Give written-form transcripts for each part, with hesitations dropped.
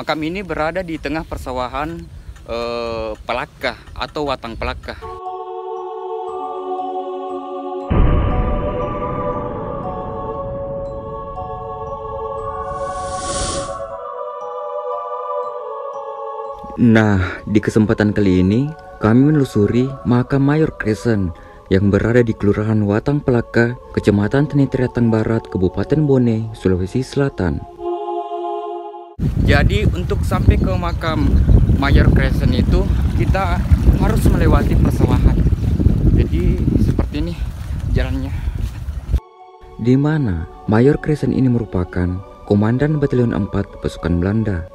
Makam ini berada di tengah persawahan Palakah atau Watang Palakah. Nah, di kesempatan kali ini kami menelusuri makam Mayor Crescent yang berada di Kelurahan Watang Palakah, Kecamatan Tenitiriatang Barat, Kabupaten Bone, Sulawesi Selatan. Jadi untuk sampai ke makam Mayor Crescent itu kita harus melewati persawahan. Jadi seperti ini jalannya. Di mana Mayor Crescent ini merupakan Komandan Batalion 4 Pasukan Belanda.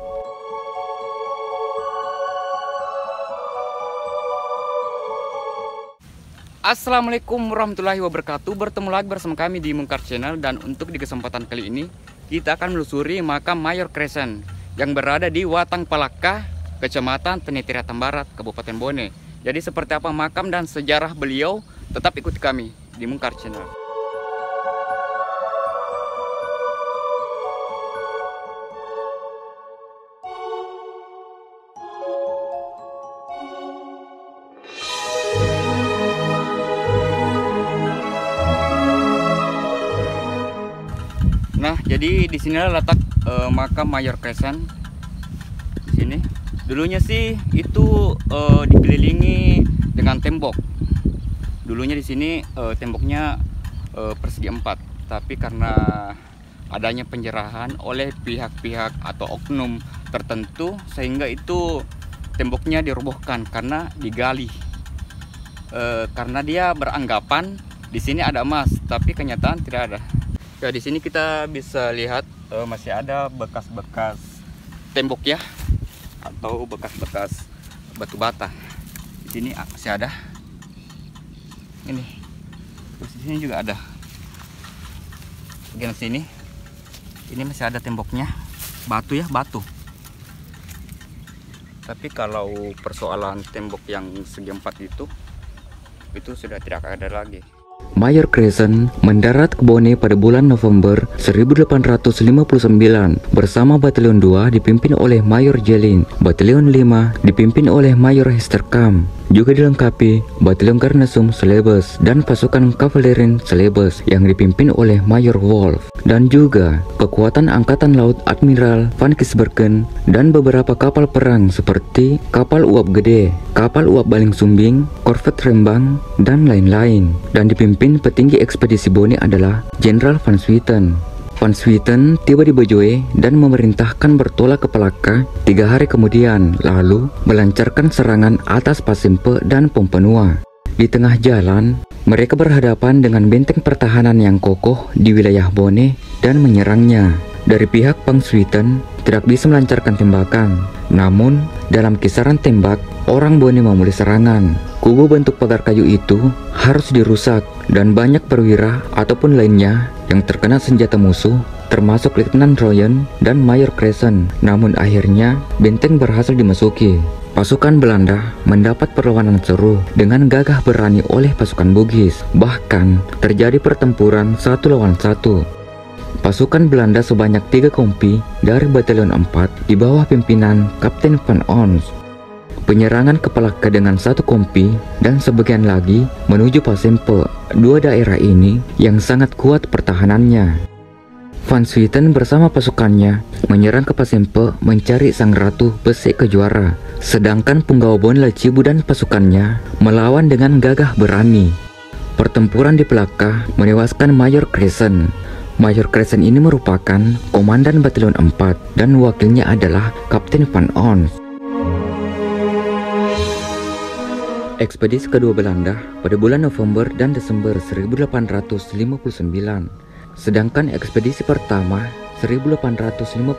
Assalamualaikum warahmatullahi wabarakatuh. Bertemu lagi bersama kami di Mungkar Channel, dan untuk di kesempatan kali ini kita akan menelusuri makam Mayor Crescent yang berada di Watang Palakah, Kecamatan Tenitiriatang Barat, Kabupaten Bone. Jadi seperti apa makam dan sejarah beliau, tetap ikuti kami di Mungkar Channel. Nah, jadi di sini letak makam Mayor Crescent. Di sini dulunya sih itu dikelilingi dengan tembok. Dulunya di sini temboknya persegi 4, tapi karena adanya penjarahan oleh pihak-pihak atau oknum tertentu, sehingga itu temboknya dirobohkan karena digali. Karena dia beranggapan di sini ada emas, tapi kenyataan tidak ada. Ya, di sini kita bisa lihat masih ada bekas-bekas tembok ya, atau bekas-bekas batu bata. Di sini masih ada. Ini. Terus di sini juga ada. Bagian sini. Ini masih ada temboknya. Batu ya, batu. Tapi kalau persoalan tembok yang segi 4 itu sudah tidak ada lagi. Mayor Crescent mendarat ke Bone pada bulan November 1859 bersama Batalion 2 dipimpin oleh Mayor Jelin, Batalion 5 dipimpin oleh Mayor Hesterkamp, juga dilengkapi Batalion Garnasum Celebes dan pasukan kavalerin Celebes yang dipimpin oleh Mayor Wolf, dan juga kekuatan Angkatan Laut Admiral Van Gisbergen dan beberapa kapal perang seperti kapal uap gede, kapal uap baling sumbing, korvet Rembang, dan lain-lain. Dan dipimpin petinggi ekspedisi Bone adalah Jenderal Van Swieten. Van Swieten tiba di Bejoe dan memerintahkan bertolak ke Palakah 3 hari kemudian, lalu melancarkan serangan atas Pasempe dan Pompenua. Di tengah jalan, mereka berhadapan dengan benteng pertahanan yang kokoh di wilayah Bone dan menyerangnya. Dari pihak Van Swieten tidak bisa melancarkan tembakan, namun dalam kisaran tembak, orang Bone memulai serangan. Kubu bentuk pagar kayu itu harus dirusak dan banyak perwira ataupun lainnya yang terkena senjata musuh, termasuk Letnan Royen dan Mayor Crescent. Namun akhirnya benteng berhasil dimasuki. Pasukan Belanda mendapat perlawanan seru dengan gagah berani oleh pasukan Bugis. Bahkan terjadi pertempuran 1 lawan 1. Pasukan Belanda sebanyak 3 kompi dari Batalion 4 di bawah pimpinan Kapten Van Ons. Penyerangan ke Palakah dengan 1 kompi dan sebagian lagi menuju Pasempe. 2 daerah ini yang sangat kuat pertahanannya. Van Swieten bersama pasukannya menyerang ke Pasempe mencari sang ratu Bese Kejuara, sedangkan punggawa Bone Lacibu dan pasukannya melawan dengan gagah berani. Pertempuran di Palakah menewaskan Mayor Crescent. Mayor Crescent ini merupakan Komandan Batalion 4 dan wakilnya adalah Kapten Van Ons. Ekspedisi kedua Belanda pada bulan November dan Desember 1859, sedangkan ekspedisi pertama 1859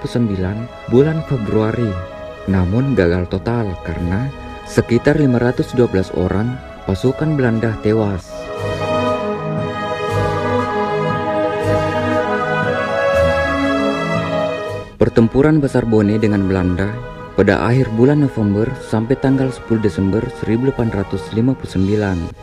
bulan Februari, namun gagal total karena sekitar 512 orang pasukan Belanda tewas. Pertempuran besar Bone dengan Belanda pada akhir bulan November sampai tanggal 10 Desember 1859.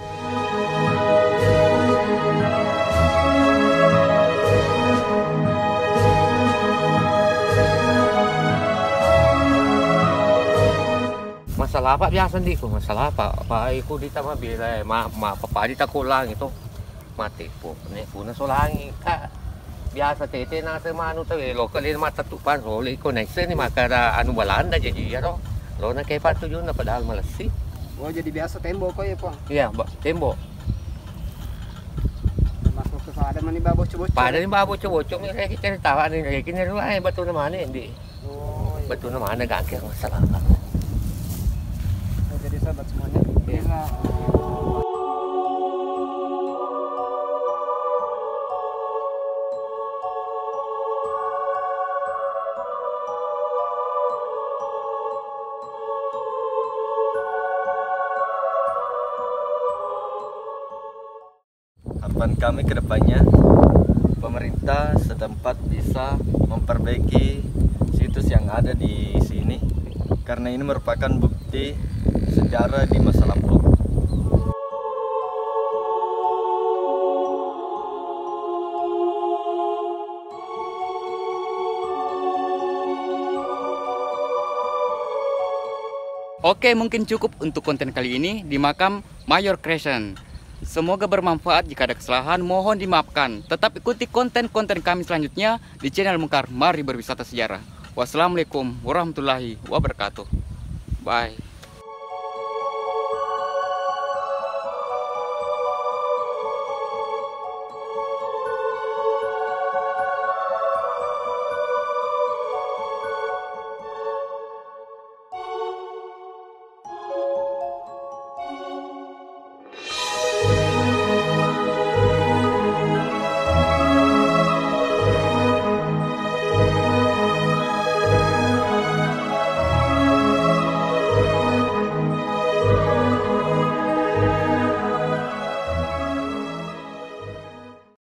masalah apa biasa di ko masalah apa iku di tama bila papa di takulang itu mati po ne puna solangi ka biasa tete na sa manu to lokal in matatupan so ko na isa ni makara anu balanda jadi ya lo na kay pato yun na padahal malasi. Oh jadi biasa tembok ko ya po. Iya tembok Masuk ke pada man ibabaw bocor. pada ni babo cobo ni kay tawa ni kay kinero ay bato naman hindi Oh iya. bato naman nagakir masalah. Oh, jadi sahabat semuanya. Iya. Harapan kami ke depannya, pemerintah setempat bisa memperbaiki situs yang ada di sini, karena ini merupakan bukti sejarah di masa lampau. Oke, mungkin cukup untuk konten kali ini di makam Mayor Crescent. Semoga bermanfaat. Jika ada kesalahan mohon dimaafkan. Tetap ikuti konten-konten kami selanjutnya di channel Mungkar Mari Berwisata Sejarah. Wassalamualaikum warahmatullahi wabarakatuh. Bye.